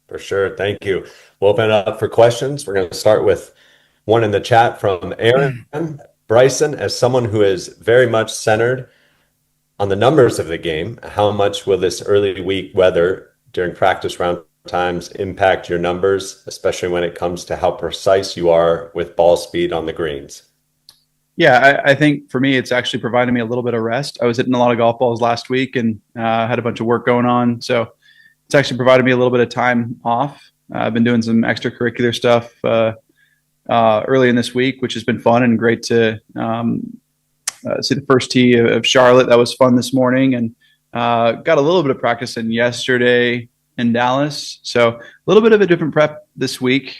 For sure. Thank you. We'll open it up for questions. We're going to start with one in the chat from Aaron. Bryson, as someone who is very much centered on the numbers of the game, how much will this early week weather during practice round times impact your numbers, especially when it comes to how precise you are with ball speed on the greens? Yeah, I think for me, it's actually provided me a little bit of rest. I was hitting a lot of golf balls last week and had a bunch of work going on. So it's actually provided me a little bit of time off. I've been doing some extracurricular stuff early in this week, which has been fun and great to see the first tee of Charlotte. That was fun this morning, and got a little bit of practice in yesterday in Dallas. So a little bit of a different prep this week.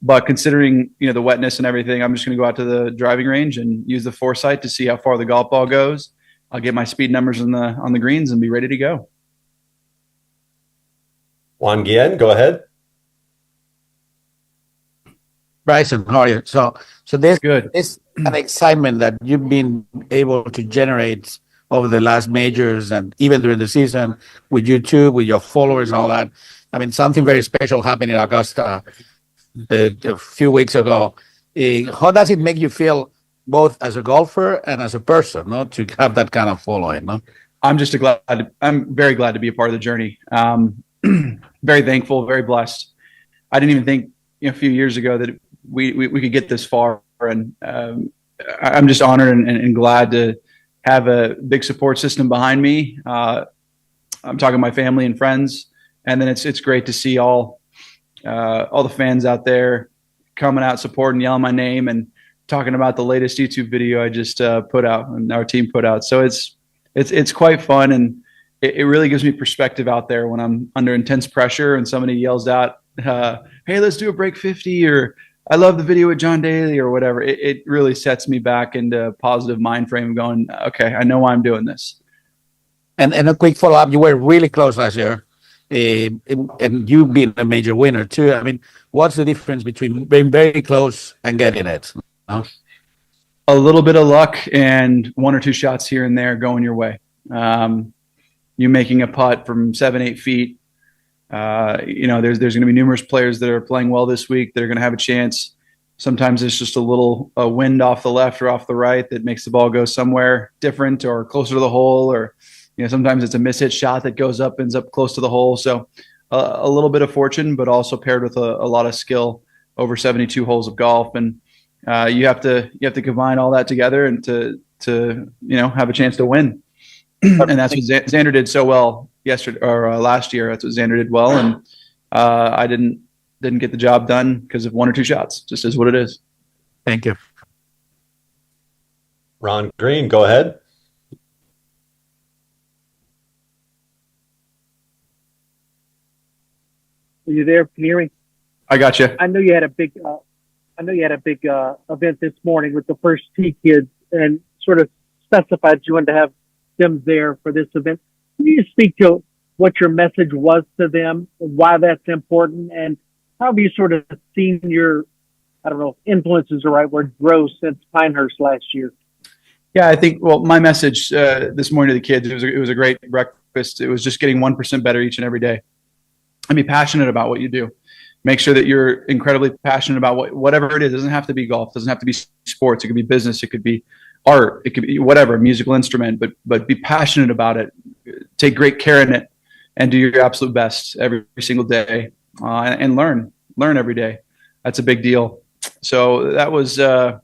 But considering, the wetness and everything, I'm just going to go out to the driving range and use the foresight to see how far the golf ball goes. I'll get my speed numbers on the greens and be ready to go. Juan Guillen, go ahead. Bryson, how are you? So there's Good. This an excitement that you've been able to generate over the last majors and even during the season with YouTube, with your followers and all that. I mean, something very special happened in Augusta a few weeks ago. How does it make you feel both as a golfer and as a person, no, to have that kind of following? No? I'm very glad to be a part of the journey. Very thankful, very blessed. I didn't even think a few years ago that we could get this far, and I'm just honored and glad to have a big support system behind me. I'm talking my family and friends, and then it's great to see all the fans out there coming out, supporting, yelling my name, and talking about the latest YouTube video I just put out and our team put out. So it's quite fun, and it really gives me perspective out there when I'm under intense pressure and somebody yells out, "Hey, let's do a break 50," or "I love the video with John Daly," or whatever. It really sets me back into a positive mind frame, going, "Okay, I know why I'm doing this." And a quick follow up: you were really close last year. And you've been a major winner too. I mean, what's the difference between being very close and getting it? No? A little bit of luck and one or two shots here and there going your way. You making a putt from 7-8 feet. There's going to be numerous players that are playing well this week that are going to have a chance. Sometimes it's just a little wind off the left or off the right that makes the ball go somewhere different or closer to the hole, or sometimes it's a mishit shot that ends up close to the hole. So a little bit of fortune, but also paired with a lot of skill over 72 holes of golf. And you have to combine all that together and to have a chance to win. And that's what Xander did so well yesterday or last year. That's what Xander did well. And I didn't get the job done because of one or two shots. Just is what it is. Thank you. Ron Green, go ahead. Are you there? Can you hear me? I got you. I know you had a big event this morning with the first tee kids, and sort of specified you wanted to have them there for this event. Can you speak to what your message was to them, why that's important, and how have you sort of seen your, I don't know, influence is the right word, grow since Pinehurst last year? Yeah, I think, my message this morning to the kids, it was a great breakfast. It was just getting 1% better each and every day. And be passionate about what you do. Make sure that you're incredibly passionate about whatever it is. It doesn't have to be golf. It doesn't have to be sports. It could be business. It could be art. It could be whatever, musical instrument. But be passionate about it. Take great care in it, and do your absolute best every single day. And learn every day. That's a big deal. So that was a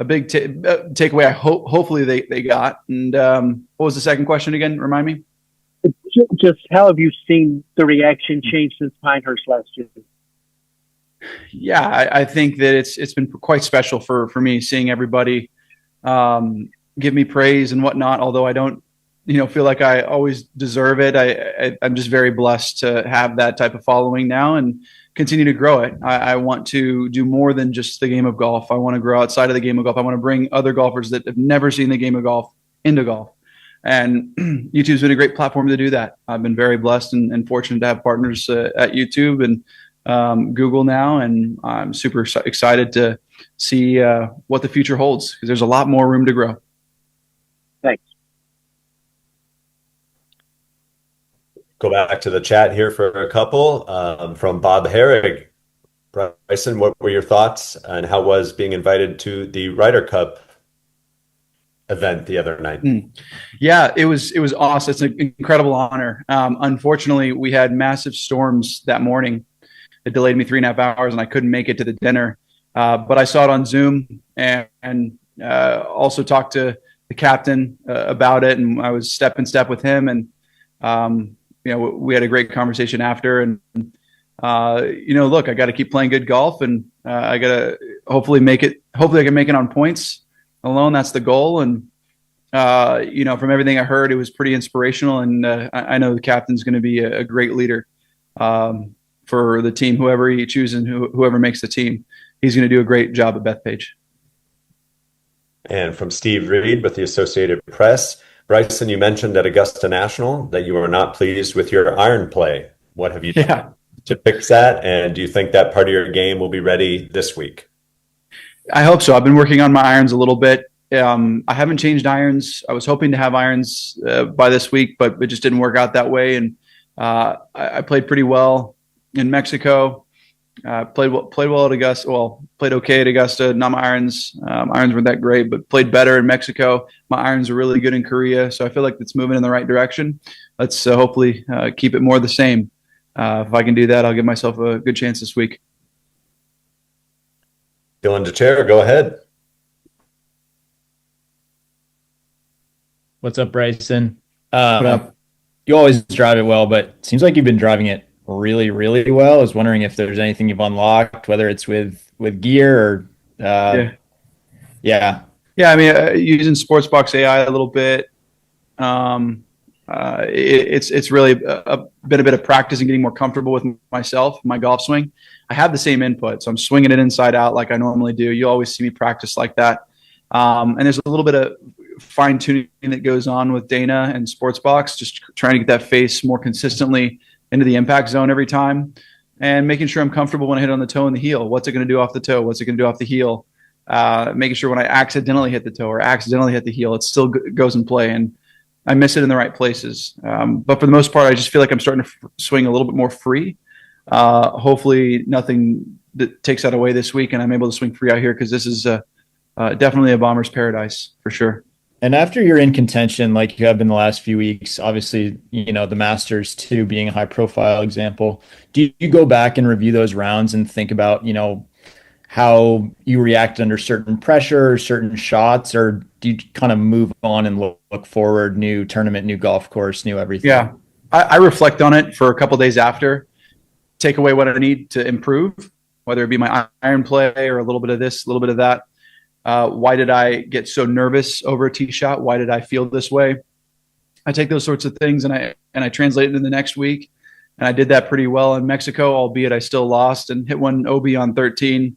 big takeaway. Hopefully they got. And what was the second question again? Remind me. Just how have you seen the reaction change since Pinehurst last year? Yeah, I think that it's been quite special for me seeing everybody give me praise and whatnot. Although I don't, feel like I always deserve it. I'm just very blessed to have that type of following now and continue to grow it. I want to do more than just the game of golf. I want to grow outside of the game of golf. I want to bring other golfers that have never seen the game of golf into golf. And YouTube's been a great platform to do that. I've been very blessed and fortunate to have partners at YouTube and Google now, and I'm super excited to see what the future holds, because there's a lot more room to grow. Thanks. Go back to the chat here for a couple from Bob Herrig. Bryson, what were your thoughts and how was being invited to the Ryder Cup event the other night? Yeah, it was awesome. It's an incredible honor. Unfortunately, we had massive storms that morning. It delayed me 3.5 hours, and I couldn't make it to the dinner. But I saw it on Zoom and also talked to the captain about it, and I was step in step with him, and we had a great conversation after. And look, I got to keep playing good golf, and I got to hopefully make it. Hopefully, I can make it on points alone. That's the goal. And from everything I heard, it was pretty inspirational, and I know the captain's going to be a great leader for the team. Whoever he chooses and whoever makes the team, he's going to do a great job at Bethpage. And from Steve Reed with the Associated Press, Bryson, you mentioned at Augusta National that you were not pleased with your iron play. What have you done to fix that? And do you think that part of your game will be ready this week? I hope so. I've been working on my irons a little bit. I haven't changed irons. I was hoping to have irons by this week, but it just didn't work out that way. And I played pretty well in Mexico. Played well at Augusta. Well, played okay at Augusta. Not my irons. Irons weren't that great, but played better in Mexico. My irons are really good in Korea, so I feel like it's moving in the right direction. Let's hopefully keep it more the same. If I can do that, I'll give myself a good chance this week. Dylan DeChambeau, go ahead. What's up, Bryson? What up? You always drive it well, but it seems like you've been driving it really, really well. I was wondering if there's anything you've unlocked, whether it's with gear or yeah. I mean, using Sportsbox AI a little bit. It's really been a bit of practice and getting more comfortable with myself, my golf swing. I have the same input, so I'm swinging it inside out like I normally do. You always see me practice like that. And there's a little bit of fine tuning that goes on with Dana and Sportsbox, just trying to get that face more consistently into the impact zone every time, and making sure I'm comfortable when I hit on the toe and the heel. What's it going to do off the toe? What's it going to do off the heel? Making sure when I accidentally hit the toe or accidentally hit the heel, it still goes in play, and I miss it in the right places. But for the most part, I just feel like I'm starting to swing a little bit more free. Hopefully nothing that takes that away this week, and I'm able to swing free out here, because this is definitely a bomber's paradise for sure. And after you're in contention, like you have been the last few weeks, obviously, the Masters too being a high profile example, do you go back and review those rounds and think about, how you react under certain pressure, certain shots, or do you kind of move on and look forward, new tournament, new golf course, new everything? Yeah, I reflect on it for a couple of days after, take away what I need to improve, whether it be my iron play or a little bit of this, a little bit of that. Why did I get so nervous over a tee shot? Why did I feel this way? I take those sorts of things and I translate it into the next week. And I did that pretty well in Mexico, albeit I still lost and hit one OB on 13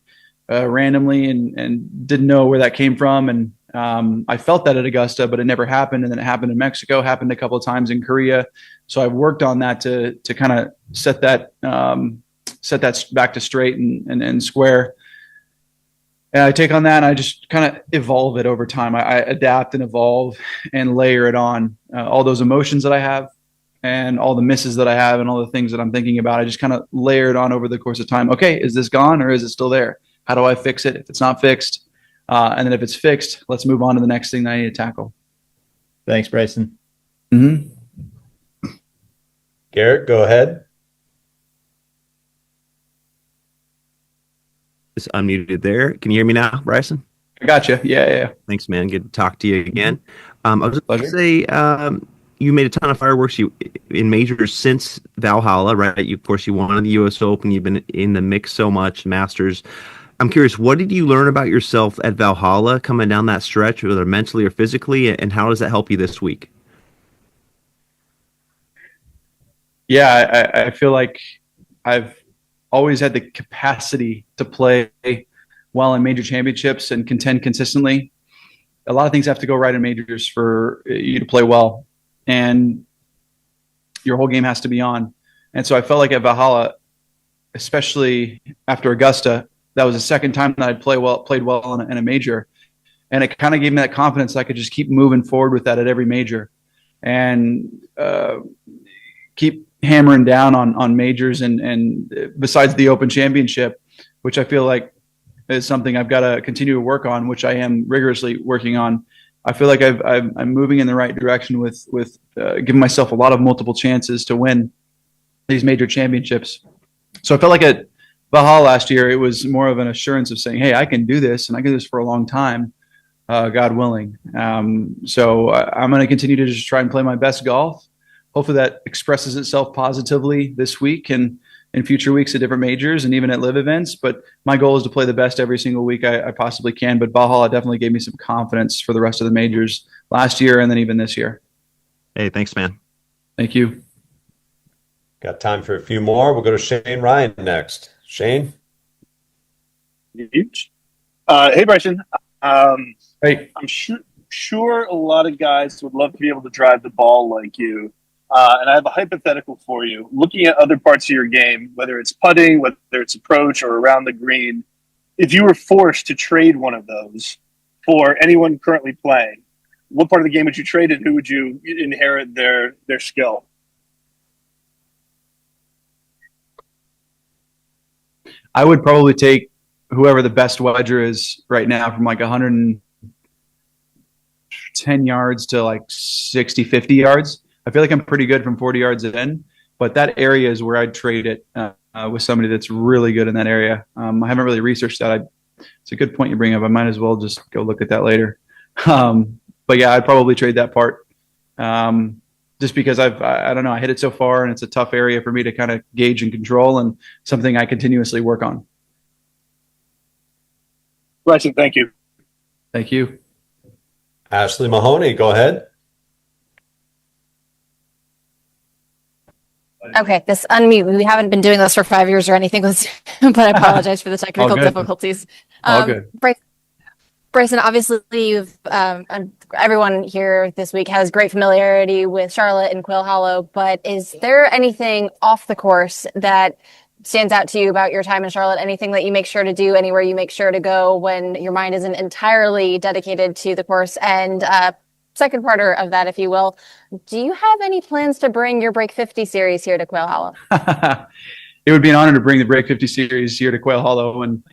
randomly and didn't know where that came from. And I felt that at Augusta, but it never happened. And then it happened in Mexico, happened a couple of times in Korea. So I've worked on that to kind of set that back to straight and square. And I take on that and I just kind of evolve it over time. I adapt and evolve and layer it on all those emotions that I have and all the misses that I have and all the things that I'm thinking about. I just kind of layer it on over the course of time. Okay, is this gone or is it still there? How do I fix it if it's not fixed? And then if it's fixed, let's move on to the next thing that I need to tackle. Thanks, Bryson. Mm-hmm. Garrett, go ahead. Is unmuted there. Can you hear me now, Bryson? I got you. Yeah. Thanks, man. Good to talk to you again. I was just going to say, you made a ton of fireworks in majors since Valhalla, right? Of course, you won the U.S. Open. You've been in the mix so much, Masters. I'm curious, what did you learn about yourself at Valhalla coming down that stretch, whether mentally or physically, and how does that help you this week? Yeah, I feel like I've always had the capacity to play well in major championships and contend consistently. A lot of things have to go right in majors for you to play well, and your whole game has to be on. And so I felt like at Valhalla, especially after Augusta, that was the second time that I'd played well in a major. And it kind of gave me that confidence I could just keep moving forward with that at every major and keep hammering down on majors and besides the Open Championship, which I feel like is something I've got to continue to work on, which I am rigorously working on. I feel like I'm moving in the right direction with giving myself a lot of multiple chances to win these major championships. So I felt like at Valhalla last year, it was more of an assurance of saying, hey, I can do this, and I can do this for a long time, God willing. So I'm going to continue to just try and play my best golf. Hopefully that expresses itself positively this week and in future weeks at different majors and even at live events. But my goal is to play the best every single week I possibly can. But Valhalla definitely gave me some confidence for the rest of the majors last year and then even this year. Hey, thanks, man. Thank you. Got time for a few more. We'll go to Shane Ryan next. Shane? Huge. Hey, Bryson. Hey. I'm sure a lot of guys would love to be able to drive the ball like you. And I have a hypothetical for you. Looking at other parts of your game, whether it's putting, whether it's approach or around the green, if you were forced to trade one of those for anyone currently playing, what part of the game would you trade and who would you inherit their skill? I would probably take whoever the best wedger is right now from like 110 yards to like 60, 50 yards. I feel like I'm pretty good from 40 yards in, but that area is where I'd trade it with somebody that's really good in that area. I haven't really researched that. It's a good point you bring up. I might as well just go look at that later. But yeah, I'd probably trade that part just because I don't know, I hit it so far and it's a tough area for me to kind of gauge and control and something I continuously work on. Bryson, thank you. Thank you. Ashley Mahoney, go ahead. Okay, this unmute. We haven't been doing this for 5 years or anything, but I apologize for the technical difficulties. All good. Bryson, obviously, you've everyone here this week has great familiarity with Charlotte and Quail Hollow, but is there anything off the course that stands out to you about your time in Charlotte? Anything that you make sure to do, anywhere you make sure to go when your mind isn't entirely dedicated to the course? And second parter of that, if you will, do you have any plans to bring your Break 50 series here to Quail Hollow? It would be an honor to bring the Break 50 series here to Quail Hollow, and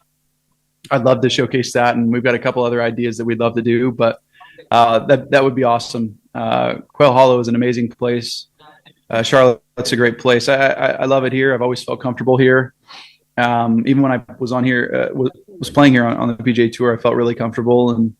I'd love to showcase that. And we've got a couple other ideas that we'd love to do, but that would be awesome. Quail Hollow is an amazing place. Charlotte's a great place. I love it here. I've always felt comfortable here. Even when I was on here, was playing here on the PGA Tour, I felt really comfortable. And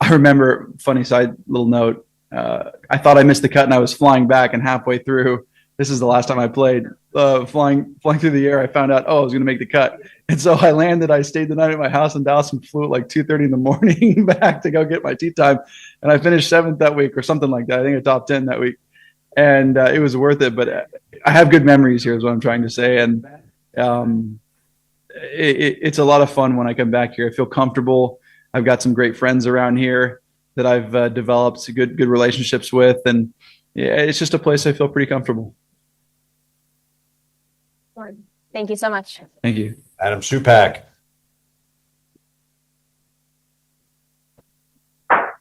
I remember, funny side little note, I thought I missed the cut and I was flying back, and halfway through, this is the last time I played, flying through the air, I found out, I was going to make the cut. And so I landed, I stayed the night at my house in Dallas and flew at like 2:30 in the morning back to go get my tee time. And I finished 7th that week or something like that. I think I topped 10 that week. And it was worth it. But I have good memories here is what I'm trying to say. And it's a lot of fun when I come back here. I feel comfortable. I've got some great friends around here that I've developed good relationships with. And yeah, it's just a place I feel pretty comfortable. Thank you so much. Thank you. Adam Shupak.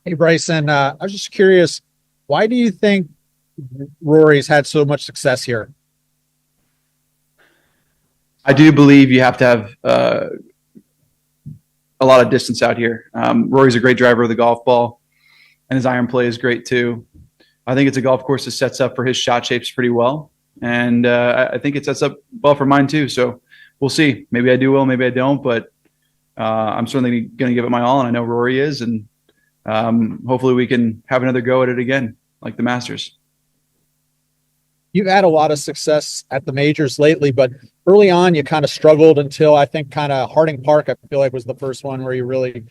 Hey, Bryson, I was just curious, why do you think Rory's had so much success here? I do believe you have to have a lot of distance out here. Rory's a great driver of the golf ball, and his iron play is great too. I think it's a golf course that sets up for his shot shapes pretty well. And I think it sets up well for mine too. So we'll see. Maybe I do well, maybe I don't, but I'm certainly going to give it my all, and I know Rory is. And hopefully we can have another go at it again, like the Masters. You've had a lot of success at the majors lately, but early on you kind of struggled until I think kind of Harding Park, I feel like, was the first one where you really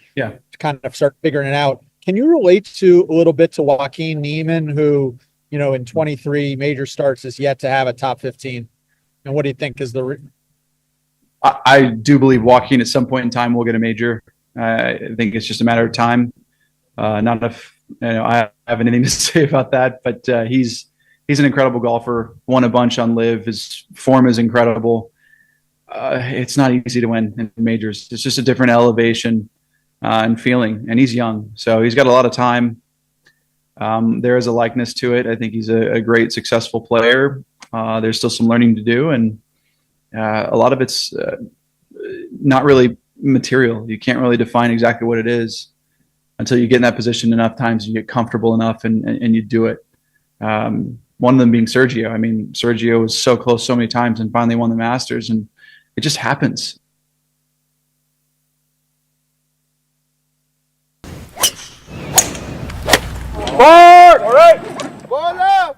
kind of start figuring it out. Can you relate to a little bit to Joaquin Niemann, who, you know, in 23 major starts is yet to have a top 15? And what do you think is I do believe Joaquin at some point in time will get a major. I think it's just a matter of time. Not enough, I have anything to say about that, but he's an incredible golfer, won a bunch on live. His form is incredible. It's not easy to win in majors. It's just a different elevation and feeling, and he's young. So he's got a lot of time. There is a likeness to it. I think he's a great, successful player. There's still some learning to do, and a lot of it's not really material. You can't really define exactly what it is until you get in that position enough times, you get comfortable enough, and you do it. One of them being Sergio. I mean, Sergio was so close so many times and finally won the Masters, and it just happens. Forward! All right. Ball up!